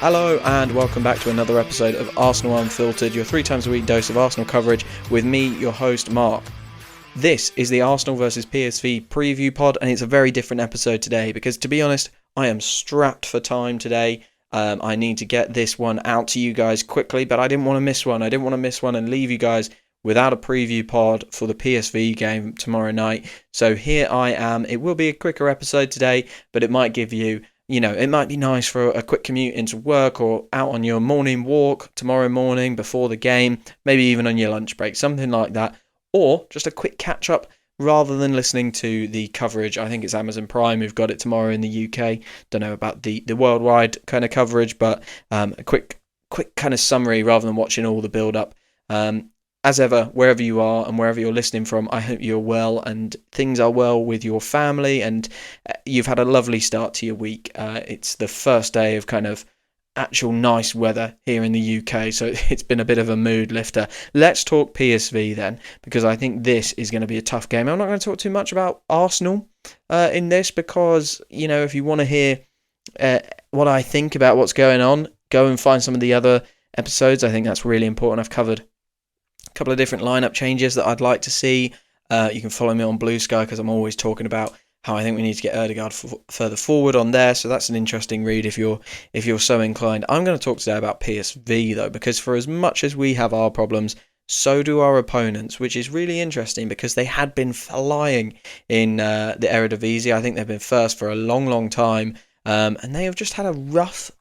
Hello and welcome back to another episode of Arsenal Unfiltered, your 3 times a week dose of Arsenal coverage with me, your host Mark. This is the Arsenal vs PSV preview pod, and it's a very different episode today because, to be honest, I am strapped for time today. I need to get this one out to you guys quickly, but I didn't want to miss one. I didn't want to miss one and leave you guys without a preview pod for the PSV game tomorrow night. So here I am. It will be a quicker episode today, but it might give you, it might be nice for a quick commute into work or out on your morning walk tomorrow morning before the game, maybe even on your lunch break, something like that. Or just a quick catch up rather than listening to the coverage. I think it's Amazon Prime who've got it tomorrow in the UK. Don't know about the worldwide kind of coverage, but a quick kind of summary rather than watching all the build up. As ever, wherever you are and wherever you're listening from, I hope you're well and things are well with your family and you've had a lovely start to your week. It's the first day of kind of actual nice weather here in the UK, so it's been a bit of a mood lifter. Let's talk PSV then, because I think this is going to be a tough game. I'm not going to talk too much about Arsenal in this because, if you want to hear what I think about what's going on, go and find some of the other episodes. I think that's really important. I've covered couple of different lineup changes that I'd like to see. You can follow me on Blue Sky because I'm always talking about how I think we need to get Ødegaard further forward on there. So that's an interesting read if you're so inclined. I'm going to talk today about PSV though, because for as much as we have our problems, so do our opponents, which is really interesting because they had been flying in the Eredivisie. I think they've been first for a long time. And they have just had a rough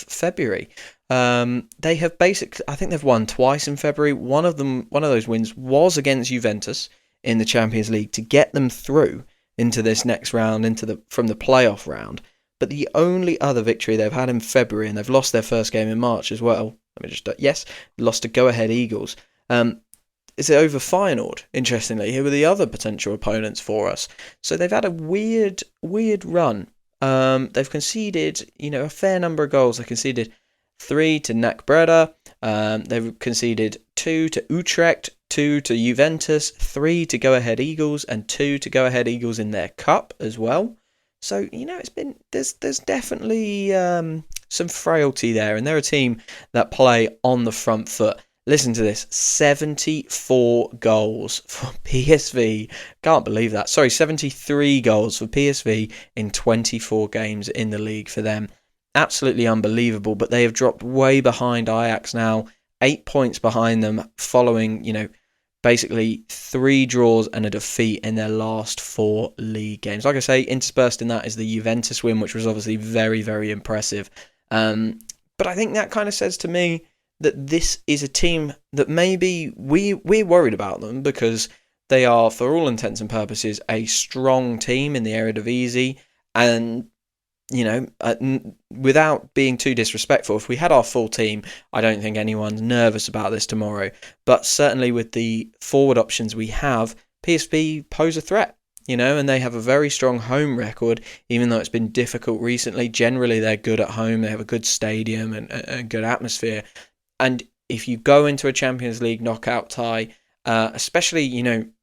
February. They have I think they've won twice in February. One of those wins was against Juventus in the Champions League to get them through into this next round, from the playoff round. But the only other victory they've had in February, and they've lost their first game in March as well. Lost to Go Ahead Eagles. Is over Feyenoord, interestingly, who were the other potential opponents for us. So they've had a weird run. They've conceded, a fair number of goals. They conceded 3 to NAC Breda. They've conceded 2 to Utrecht, 2 to Juventus, 3 to Go Ahead Eagles, and 2 to Go Ahead Eagles in their cup as well. So there's definitely some frailty there, and they're a team that play on the front foot. Listen to this, 74 goals for PSV. Can't believe that. 73 goals for PSV in 24 games in the league for them. Absolutely unbelievable, but they have dropped way behind Ajax now. 8 points behind them following, basically 3 draws and a defeat in their last 4 league games. Like I say, interspersed in that is the Juventus win, which was obviously very, very impressive. But I think that kind of says to me that this is a team that maybe we're worried about them because they are, for all intents and purposes, a strong team in the Eredivisie. And, without being too disrespectful, if we had our full team, I don't think anyone's nervous about this tomorrow. But certainly with the forward options we have, PSV pose a threat. And they have a very strong home record, even though it's been difficult recently. Generally, they're good at home. They have a good stadium and a good atmosphere. And if you go into a Champions League knockout tie, especially,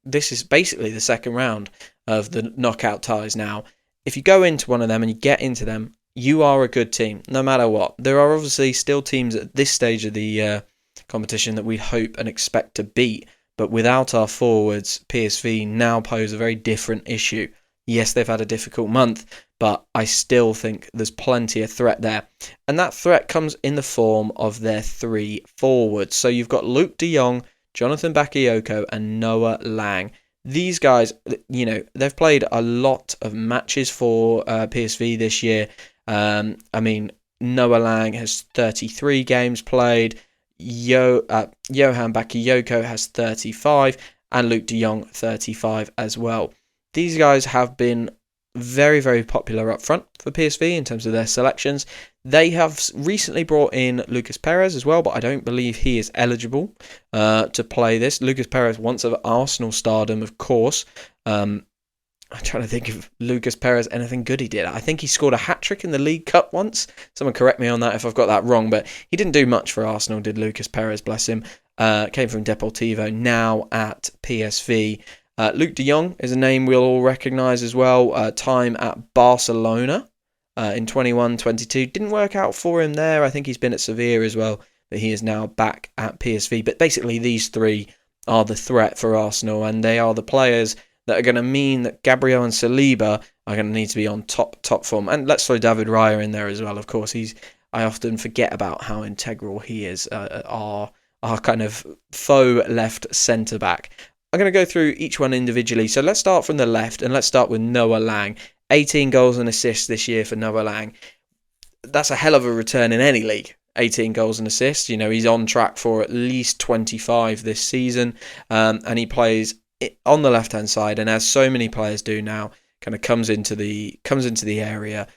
this is basically the second round of the knockout ties now. If you go into one of them and you get into them, you are a good team, no matter what. There are obviously still teams at this stage of the competition that we hope and expect to beat. But without our forwards, PSV now pose a very different issue. Yes, they've had a difficult month, but I still think there's plenty of threat there. And that threat comes in the form of their 3 forwards. So you've got Luke de Jong, Jonathan Bakayoko, and Noah Lang. These guys, they've played a lot of matches for PSV this year. Noah Lang has 33 games played. Johan Bakayoko has 35, and Luke de Jong 35 as well. These guys have been very, very popular up front for PSV in terms of their selections. They have recently brought in Lucas Perez as well, but I don't believe he is eligible to play this. Lucas Perez, once of Arsenal stardom, of course. I'm trying to think of Lucas Perez, anything good he did. I think he scored a hat-trick in the League Cup once. Someone correct me on that if I've got that wrong, but he didn't do much for Arsenal, did Lucas Perez, bless him. Came from Deportivo, now at PSV. Luke de Jong is a name we'll all recognise as well. Time at Barcelona in 21-22. Didn't work out for him there. I think he's been at Sevilla as well, but he is now back at PSV. But basically, these three are the threat for Arsenal, and they are the players that are going to mean that Gabriel and Saliba are going to need to be on top form. And let's throw David Raya in there as well. Of course, I often forget about how integral he is, our kind of faux left centre back. I'm going to go through each one individually. So let's start from the left, and let's start with Noah Lang. 18 goals and assists this year for Noah Lang. That's a hell of a return in any league. 18 goals and assists. He's on track for at least 25 this season, and he plays on the left-hand side, and as so many players do now, kind of comes into the area,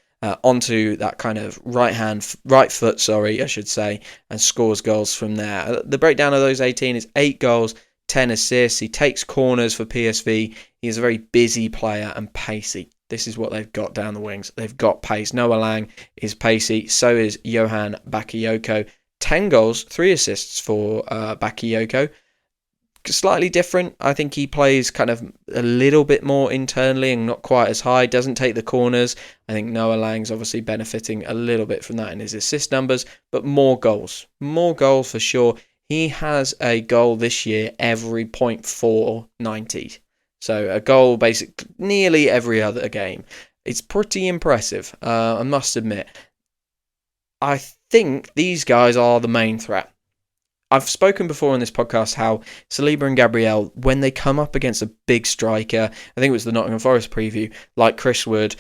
onto that kind of right foot, I should say, and scores goals from there. The breakdown of those 18 is 8 goals, 10 assists. He takes corners for PSV. He is a very busy player and pacey. This is what they've got down the wings. They've got pace. Noah Lang is pacey. So is Johan Bakayoko. 10 goals, 3 assists for Bakayoko. Slightly different. I think he plays kind of a little bit more internally and not quite as high. Doesn't take the corners. I think Noah Lang's obviously benefiting a little bit from that in his assist numbers. But more goals. More goals for sure. He has a goal this year every 0.490. So a goal basically nearly every other game. It's pretty impressive, I must admit. I think these guys are the main threat. I've spoken before on this podcast how Saliba and Gabriel, when they come up against a big striker, I think it was the Nottingham Forest preview, like Chris Wood,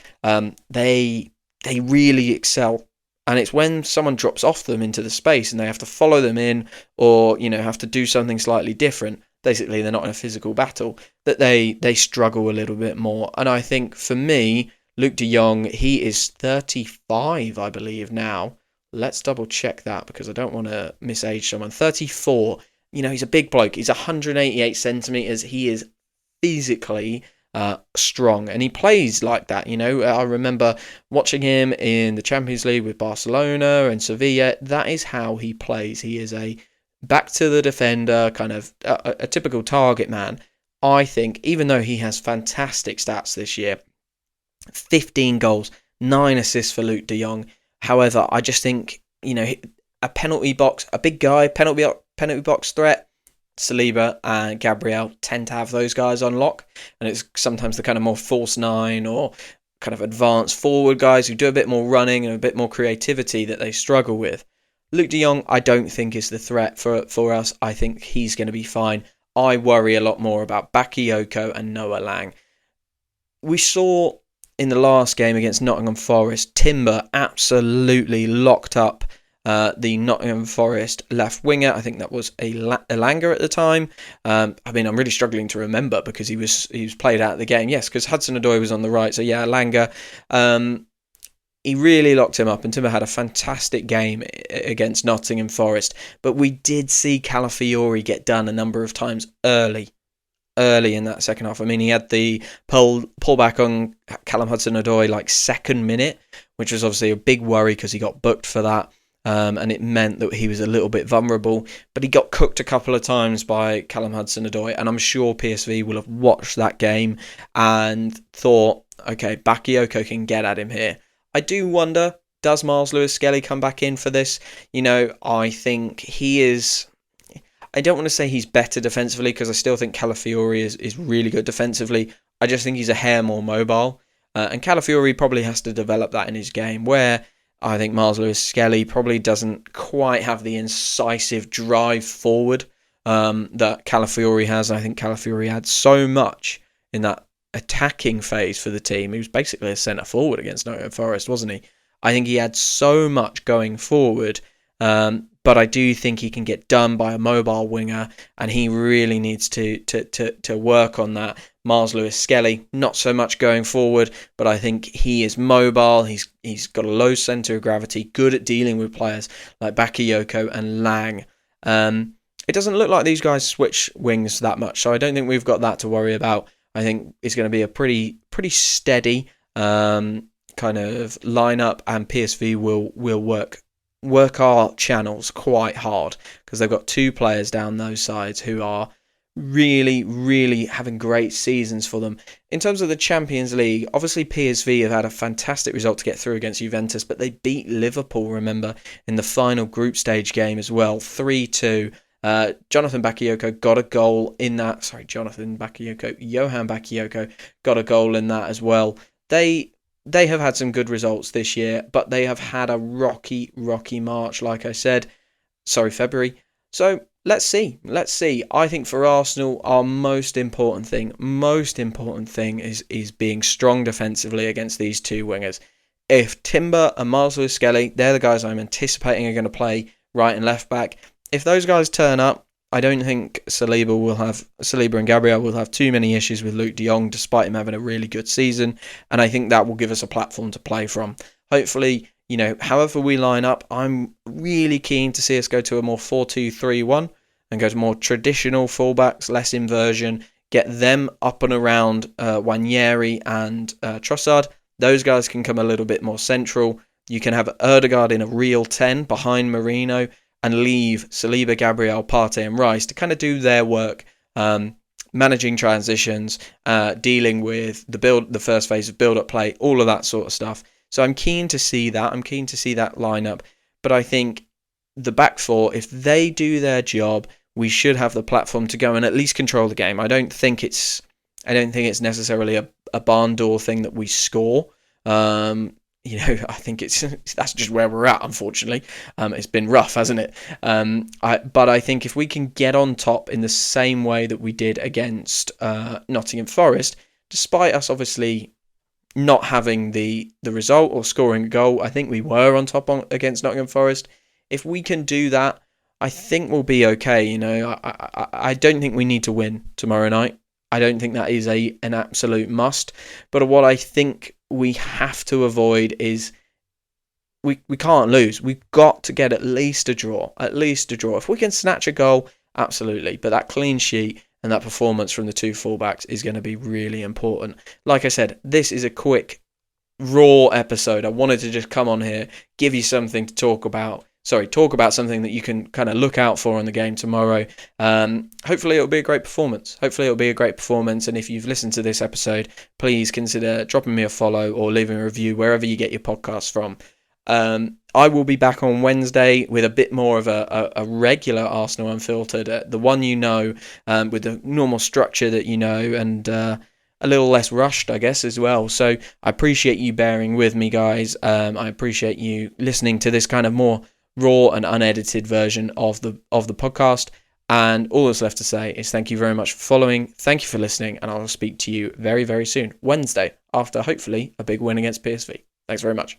they really excel. And it's when someone drops off them into the space and they have to follow them in, or have to do something slightly different. Basically, they're not in a physical battle, that they struggle a little bit more. And I think for me, Luuk de Jong, he is 35, I believe, now. Let's double check that because I don't want to misage someone. 34. He's a big bloke. He's 188 centimetres. He is physically strong, and he plays like that. I remember watching him in the Champions League with Barcelona and Sevilla. That is how he plays. He is a back to the defender, kind of a typical target man. I think, even though he has fantastic stats this year, 15 goals, 9 assists for Luuk de Jong. However, I just think, a penalty box, a big guy, penalty box threat, Saliba and Gabriel tend to have those guys on lock. And it's sometimes the kind of more false 9 or kind of advanced forward guys who do a bit more running and a bit more creativity that they struggle with. Luuk de Jong, I don't think is the threat for us. I think he's going to be fine. I worry a lot more about Bakayoko and Noah Lang. We saw in the last game against Nottingham Forest, Timber absolutely locked up the Nottingham Forest left winger. I think that was Elanga at the time. I'm really struggling to remember because he was played out of the game. Yes, because Hudson-Odoi was on the right. So yeah, Elanga. He really locked him up, and Timber had a fantastic game against Nottingham Forest. But we did see Calafiori get done a number of times early in that second half. He had the pull back on Callum Hudson-Odoi second minute, which was obviously a big worry because he got booked for that. And it meant that he was a little bit vulnerable, but he got cooked a couple of times by Callum Hudson-Odoi, and I'm sure PSV will have watched that game and thought, okay, Bakayoko can get at him here. I do wonder, does Miles Lewis-Skelly come back in for this? I think he is... I don't want to say he's better defensively because I still think Calafiori is really good defensively. I just think he's a hair more mobile. And Calafiori probably has to develop that in his game, where I think Miles Lewis-Skelly probably doesn't quite have the incisive drive forward that Calafiori has. I think Calafiori had so much in that attacking phase for the team. He was basically a centre forward against Nottingham Forest, wasn't he? I think he had so much going forward, but I do think he can get done by a mobile winger, and he really needs to work on that. Miles Lewis-Skelly, not so much going forward, but I think he is mobile. He's got a low centre of gravity, good at dealing with players like Bakayoko and Lang. It doesn't look like these guys switch wings that much, so I don't think we've got that to worry about. I think it's going to be a pretty steady kind of lineup, and PSV will work our channels quite hard because they've got 2 players down those sides who are really, really having great seasons for them. In terms of the Champions League, obviously PSV have had a fantastic result to get through against Juventus, but they beat Liverpool, remember, in the final group stage game as well, 3-2. Jonathan Bakayoko got a goal in that. Sorry, Johan Bakayoko got a goal in that as well. They have had some good results this year, but they have had a rocky March, like I said. Sorry, February. So let's see. I think for Arsenal, our most important thing is being strong defensively against these two wingers. If Timber and Marcel Skelly, they're the guys I'm anticipating are going to play right and left back. If those guys turn up, I don't think Saliba and Gabriel will have too many issues with Luke de Jong, despite him having a really good season. And I think that will give us a platform to play from. Hopefully, however we line up, I'm really keen to see us go to a more 4-2-3-1 and go to more traditional fullbacks, less inversion, get them up and around Wanyeri and Trossard. Those guys can come a little bit more central. You can have Erdegaard in a real 10 behind Marino and leave Saliba, Gabriel, Partey and Rice to kind of do their work, managing transitions, dealing with the first phase of build-up play, all of that sort of stuff. So I'm keen to see that. I'm keen to see that lineup. But I think the back four, if they do their job, we should have the platform to go and at least control the game. I don't think it's necessarily a barn door thing that we score. I think that's just where we're at, unfortunately. It's been rough, hasn't it? But I think if we can get on top in the same way that we did against Nottingham Forest, despite us obviously not having the result or scoring a goal, I think we were on top against Nottingham Forest. If we can do that, I think we'll be okay. I don't think we need to win tomorrow night. I don't think that is an absolute must. But what I think we have to avoid is we can't lose. We've got to get at least a draw. If we can snatch a goal, absolutely. But that clean sheet and that performance from the two fullbacks is going to be really important. Like I said, this is a quick, raw episode. I wanted to just come on here, give you something to talk about. Talk about something that you can kind of look out for in the game tomorrow. Hopefully it'll be a great performance. And if you've listened to this episode, please consider dropping me a follow or leaving a review wherever you get your podcasts from. I will be back on Wednesday with a bit more of a regular Arsenal Unfiltered, the one with the normal structure that and a little less rushed, I guess, as well. So I appreciate you bearing with me, guys. I appreciate you listening to this kind of more raw and unedited version of the podcast. And all that's left to say is thank you very much for following. Thank you for listening, and I'll speak to you very, very soon, Wednesday, after hopefully a big win against PSV. Thanks very much.